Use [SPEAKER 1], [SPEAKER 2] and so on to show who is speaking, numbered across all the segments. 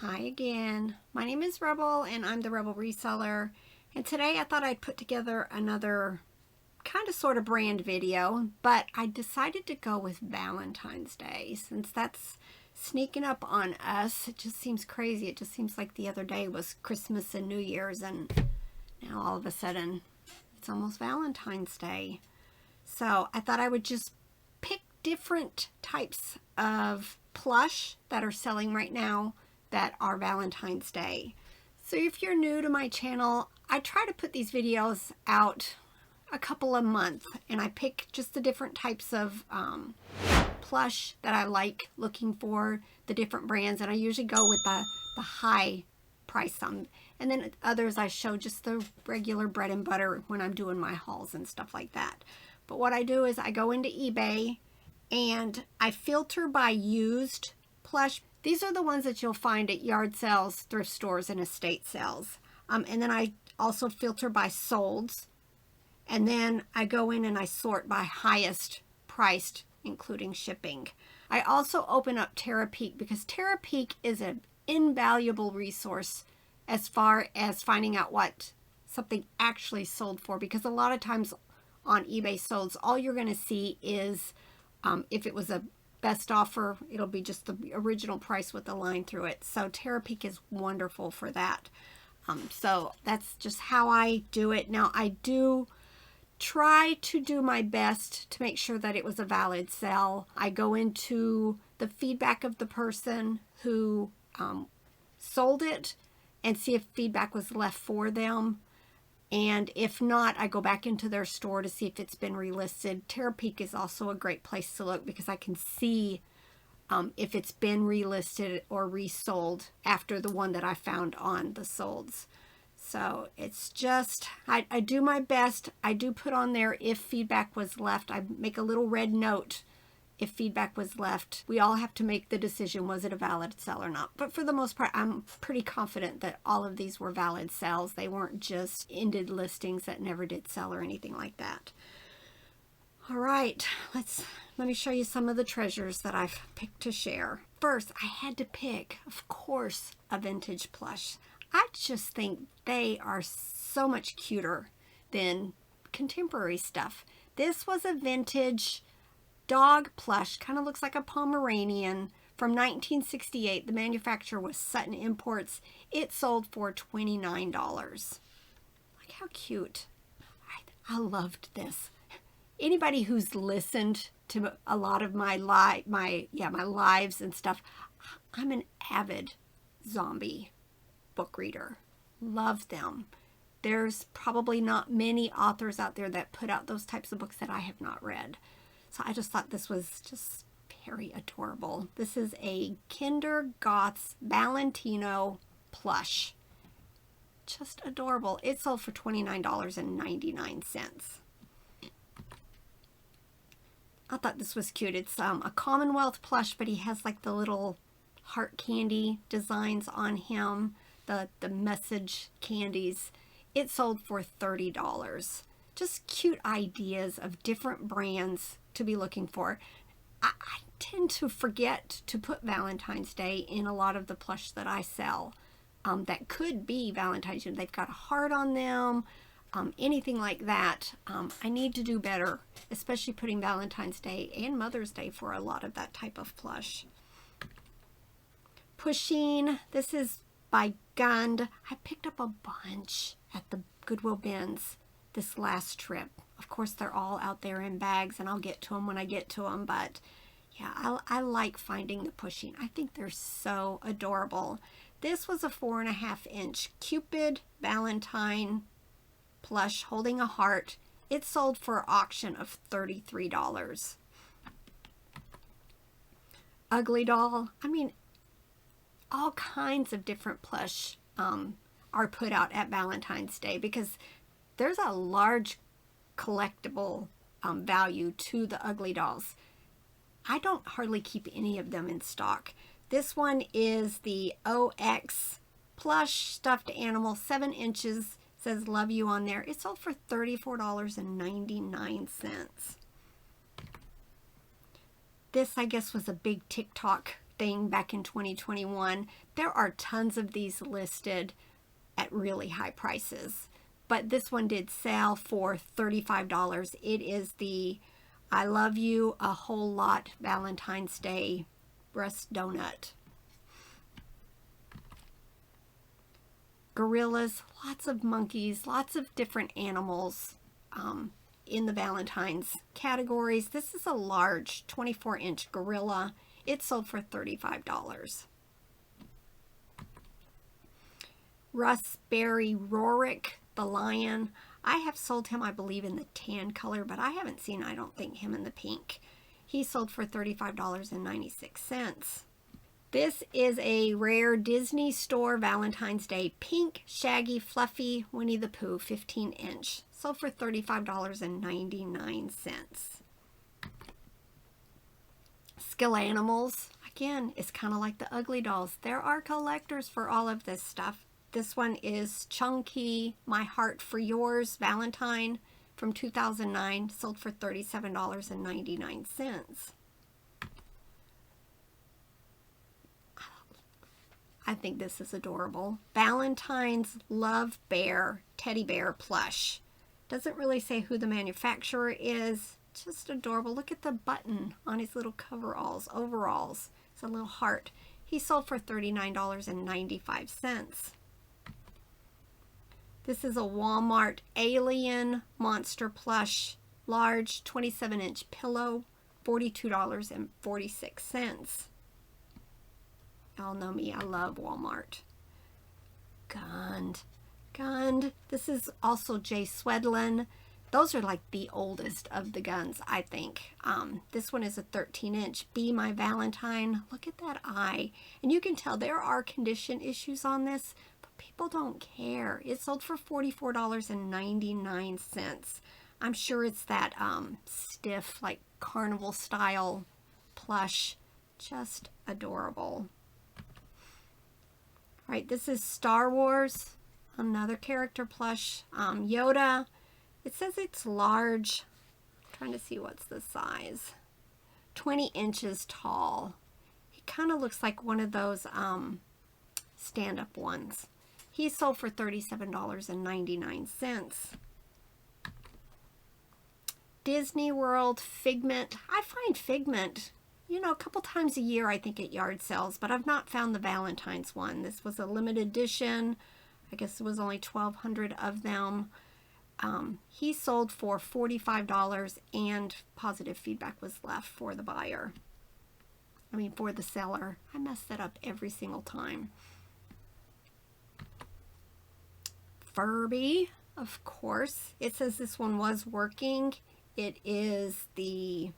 [SPEAKER 1] Hi again. My name is Rebel and I'm the Rebel Reseller, and today I thought I'd put together another kind of sort of brand video, but I decided to go with Valentine's Day since that's sneaking up on us. It just seems crazy. It just seems like the other day was Christmas and New Year's, and now all of a sudden it's almost Valentine's Day. So I thought I would just pick different types of plush that are selling right now that are Valentine's Day. So if you're new to my channel, I try to put these videos out a couple a month, and I pick just the different types of plush that I like looking for, the different brands, and I usually go with the high price on, and then others I show just the regular bread and butter when I'm doing my hauls and stuff like that. But what I do is I go into eBay and I filter by used plush. These are the ones that you'll find at yard sales, thrift stores, and estate sales. And then I also filter by solds. And then I go in and I sort by highest priced, including shipping. I also open up Terapeak because Terapeak is an invaluable resource as far as finding out what something actually sold for. Because a lot of times on eBay solds, all you're going to see is if it was a best offer, it'll be just the original price with the line through it. So Terapeak is wonderful for that. So that's just how I do it. Now I do try to do my best to make sure that it was a valid sell. I go into the feedback of the person who sold it and see if feedback was left for them. And if not, I go back into their store to see if it's been relisted. Terapeak is also a great place to look because I can see if it's been relisted or resold after the one that I found on the solds. So it's just, I do my best. I do put on there if feedback was left. I make a little red note if feedback was left. We all have to make the decision, was it a valid sell or not? But for the most part, I'm pretty confident that all of these were valid sells. They weren't just ended listings that never did sell or anything like that. All right, let me show you some of the treasures that I've picked to share. First, I had to pick, of course, a vintage plush. I just think they are so much cuter than contemporary stuff. This was a vintage dog plush, kind of looks like a Pomeranian, from 1968. The manufacturer was Sutton Imports. It sold for $29. Look how cute. I loved this. Anybody who's listened to a lot of my lives and stuff, I'm an avid zombie book reader. Love them. There's probably not many authors out there that put out those types of books that I have not read. So I just thought this was just very adorable. This is a Kinder Goths Valentino plush. Just adorable. It sold for $29.99. I thought this was cute. It's a Commonwealth plush, but he has like the little heart candy designs on him, the message candies. It sold for $30. Just cute ideas of different brands to be looking for. I tend to forget to put Valentine's Day in a lot of the plush that I sell that could be Valentine's Day. They've got a heart on them, anything like that. I need to do better, especially putting Valentine's Day and Mother's Day for a lot of that type of plush. Pusheen, this is by Gund. I picked up a bunch at the Goodwill bins this last trip. Of course, they're all out there in bags, and I'll get to them when I get to them. But yeah, I like finding the Pusheen. I think they're so adorable. This was a 4.5-inch Cupid Valentine plush holding a heart. It sold for an auction of $33. Ugly doll. I mean, all kinds of different plush are put out at Valentine's Day because there's a large collectible value to the ugly dolls. I don't hardly keep any of them in stock. This one is the OX plush stuffed animal, 7 inches, says love you on there. It sold for $34.99. This, I guess, was a big TikTok thing back in 2021. There are tons of these listed at really high prices, but this one did sell for $35. It is the I Love You a Whole Lot Valentine's Day breast donut. Gorillas, lots of monkeys, lots of different animals in the Valentine's categories. This is a large 24-inch gorilla. It sold for $35. Russ Berry Rorick, the lion. I have sold him, I believe, in the tan color, but I haven't seen, I don't think, him in the pink. He sold for $35.96. This is a rare Disney Store Valentine's Day pink Shaggy Fluffy Winnie the Pooh 15-inch. Sold for $35.99. Skill Animals. Again, it's kind of like the Ugly Dolls. There are collectors for all of this stuff. This one is Chunky My Heart for Yours Valentine from 2009. Sold for $37.99. I think this is adorable. Valentine's Love Bear Teddy Bear Plush. Doesn't really say who the manufacturer is. Just adorable. Look at the button on his little overalls. It's a little heart. He sold for $39.95. This is a Walmart Alien Monster Plush large 27-inch pillow, $42.46. Y'all know me, I love Walmart. Gund. This is also Jay Swedlin. Those are like the oldest of the guns, I think. This one is a 13-inch Be My Valentine. Look at that eye. And you can tell there are condition issues on this, but people don't care. It sold for $44.99. I'm sure it's that stiff, like carnival style plush. Just adorable. All right, this is Star Wars, another character plush. Yoda, it says it's large. I'm trying to see what's the size. 20 inches tall. He kind of looks like one of those stand-up ones. He sold for $37.99. Disney World Figment. I find Figment, you know, a couple times a year, I think, at yard sales, but I've not found the Valentine's one. This was a limited edition. I guess it was only 1,200 of them. He sold for $45, and positive feedback was left for the buyer. For the seller. I mess that up every single time. Furby, of course. It says this one was working. It is the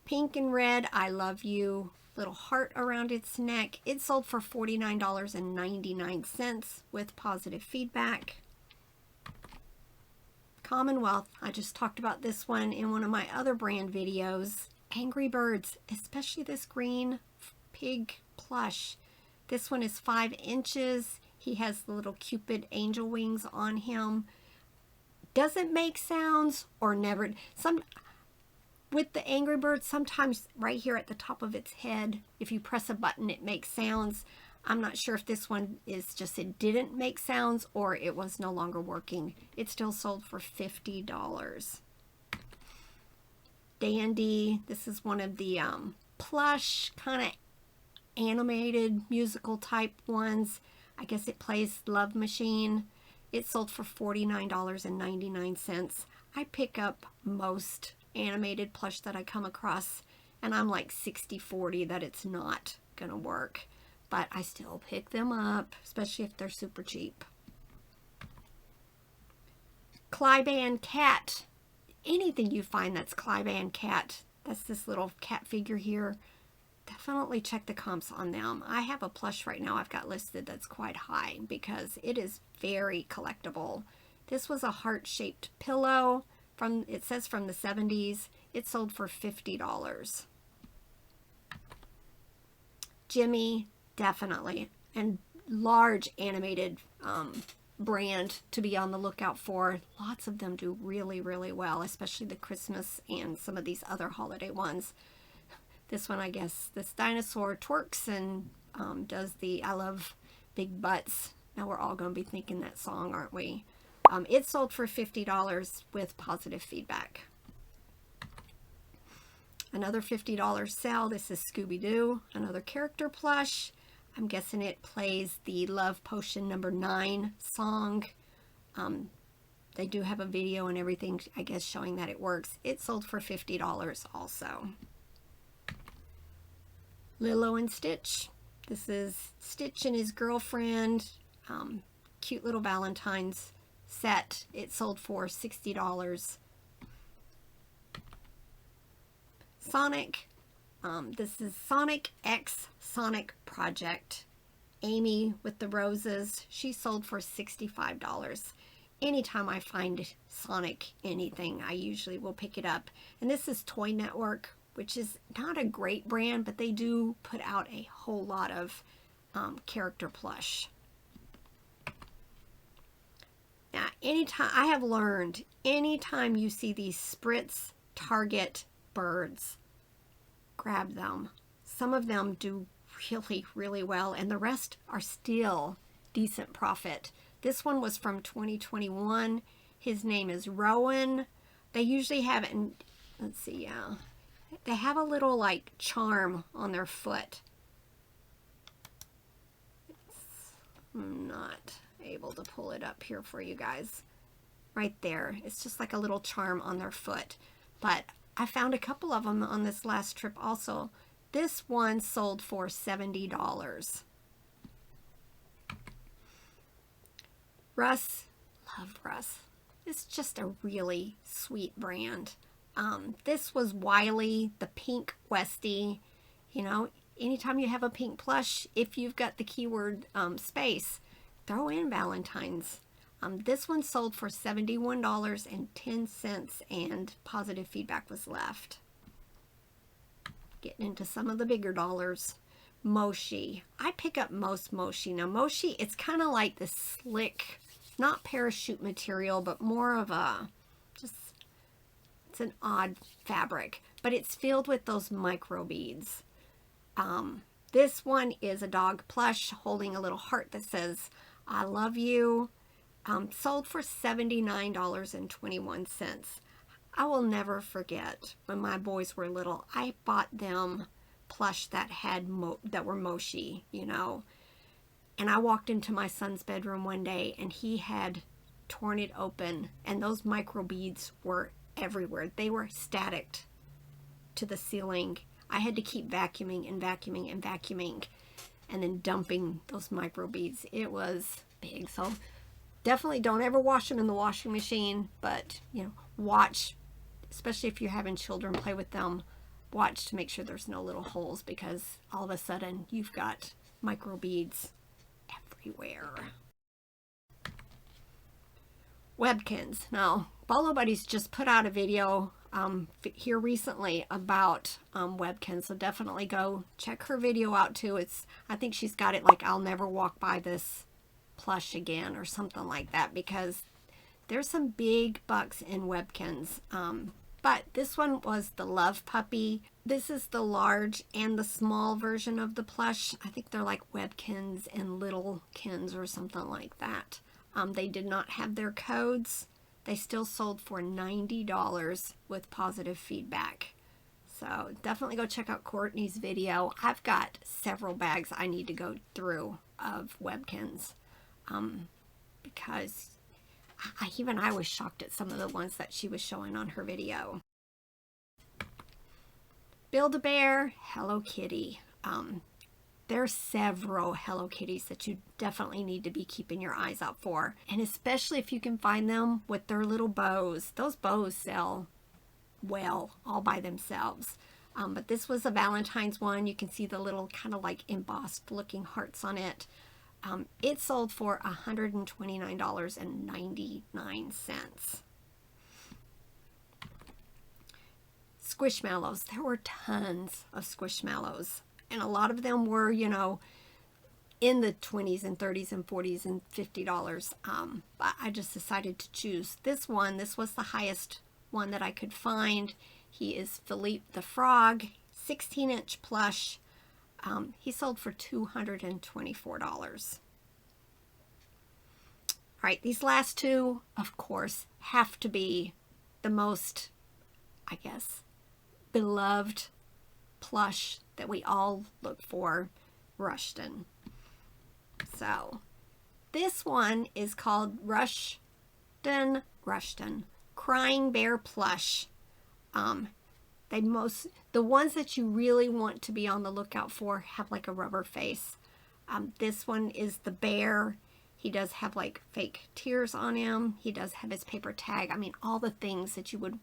[SPEAKER 1] pink and red I Love You little heart around its neck. It sold for $49.99 with positive feedback. Commonwealth, I just talked about this one in one of my other brand videos. Angry Birds, especially this green pig plush. This one is 5 inches. He has the little Cupid angel wings on him. Doesn't make sounds or never. With the Angry Birds, sometimes right here at the top of its head, if you press a button, it makes sounds. I'm not sure if this one is just it didn't make sounds or it was no longer working. It still sold for $50. Dandy, this is one of the plush kind of animated musical type ones. I guess it plays Love Machine. It sold for $49.99. I pick up most animated plush that I come across, and I'm like 60-40 that it's not gonna work, but I still pick them up, especially if they're super cheap. Clive and Cat. Anything you find that's Clive and Cat, that's this little cat figure here, definitely check the comps on them. I have a plush right now I've got listed that's quite high because it is very collectible. This was a heart-shaped pillow from, it says from the 70s. It sold for $50. Jimmy, definitely, and large animated brand to be on the lookout for. Lots of them do really, really well, especially the Christmas and some of these other holiday ones. This one, I guess, this dinosaur twerks and does the I love big butts. Now we're all going to be thinking that song, aren't we? It sold for $50 with positive feedback. Another $50 sale. This is ScoobyDoo, another character plush. I'm guessing it plays the Love Potion #9 song. They do have a video and everything, I guess, showing that it works. It sold for $50 also. Lilo and Stitch. This is Stitch and his girlfriend. Cute little Valentine's set. It sold for $60. Sonic. This is Sonic X Sonic Project. Amy with the roses. She sold for $65. Anytime I find Sonic anything, I usually will pick it up. And this is Toy Network, which is not a great brand, but they do put out a whole lot of character plush. Now, anytime, I have learned, anytime you see these Spritz Target birds, grab them. Some of them do really, really well, and the rest are still decent profit. This one was from 2021. His name is Rowan. They usually have it in, let's see, yeah. They have a little like charm on their foot. I'm not able to pull it up here for you guys. Right there. It's just like a little charm on their foot. But I found a couple of them on this last trip also. This one sold for $70. Russ, love Russ. It's just a really sweet brand. This was Wiley, the pink Westie. You know, anytime you have a pink plush, if you've got the keyword space, throw in Valentine's. This one sold for $71.10 and positive feedback was left. Getting into some of the bigger dollars. Moshi. I pick up most Moshi. Now Moshi, it's kind of like this slick, not parachute material, but more of a, just, it's an odd fabric, but it's filled with those micro beads. This one is a dog plush holding a little heart that says, I love you. Sold for $79.21. I will never forget when my boys were little, I bought them plush that had that were Moshi, you know. And I walked into my son's bedroom one day and he had torn it open and those micro beads were everywhere. They were staticked to the ceiling. I had to keep vacuuming and vacuuming and vacuuming and then dumping those micro beads. It was big. So definitely don't ever wash them in the washing machine, but you know, watch, especially if you're having children play with them, watch to make sure there's no little holes because all of a sudden you've got micro beads everywhere. Webkinz. Now, Bolo Buddies just put out a video here recently about Webkinz, so definitely go check her video out too. It's, I think she's got it like I'll never walk by this plush again or something like that, because there's some big bucks in Webkinz. But this one was the Love Puppy. This is the large and the small version of the plush. I think they're like Webkinz and Littlekins or something like that. They did not have their codes. They still sold for $90 with positive feedback. So definitely go check out Courtney's video. I've got several bags I need to go through of Webkinz because even I was shocked at some of the ones that she was showing on her video. BuildABear, Hello Kitty. There's several Hello Kitties that you definitely need to be keeping your eyes out for. And especially if you can find them with their little bows. Those bows sell well all by themselves. But this was a Valentine's one. You can see the little kind of like embossed looking hearts on it. It sold for $129.99. Squishmallows. There were tons of Squishmallows. And a lot of them were, you know, in the 20s and 30s and 40s and $50. But I just decided to choose this one. This was the highest one that I could find. He is Philippe the Frog. 16-inch plush. He sold for $224. All right, these last two, of course, have to be the most, I guess, beloved plush that we all look for, Rushton. So this one is called Rushton Crying Bear Plush. The ones that you really want to be on the lookout for have like a rubber face. This one is the bear. He does have like fake tears on him. He does have his paper tag. I mean, all the things that you would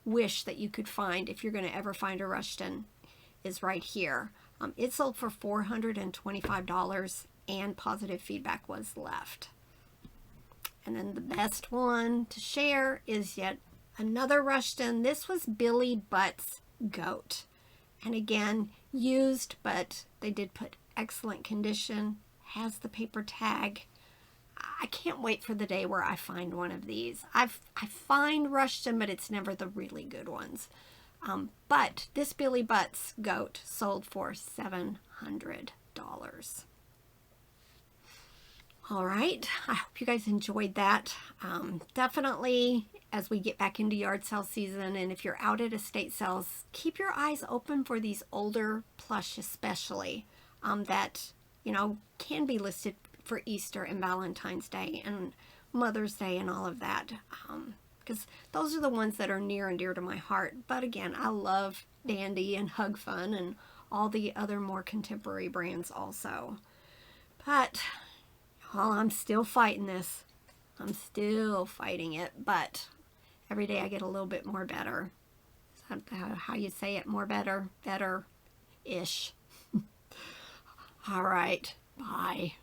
[SPEAKER 1] wish that you could find if you're going to ever find a Rushton is right here. It sold for $425 and positive feedback was left. And then the best one to share is yet another Rushton. This was Billy Butt's goat. And again, used, but they did put excellent condition. Has the paper tag. I can't wait for the day where I find one of these. I find Rushton, but it's never the really good ones. But this Billy Butt's goat sold for $700. All right, I hope you guys enjoyed that. Definitely, as we get back into yard sale season, and if you're out at estate sales, keep your eyes open for these older plush especially, that, you know, can be listed for Easter and Valentine's Day and Mother's Day and all of that, because those are the ones that are near and dear to my heart. But again, I love Dandy and Hug Fun and all the other more contemporary brands also. But well, I'm still fighting this. I'm still fighting it, but every day I get a little bit more better. Is that how you say it? More better? Better-ish. All right. Bye.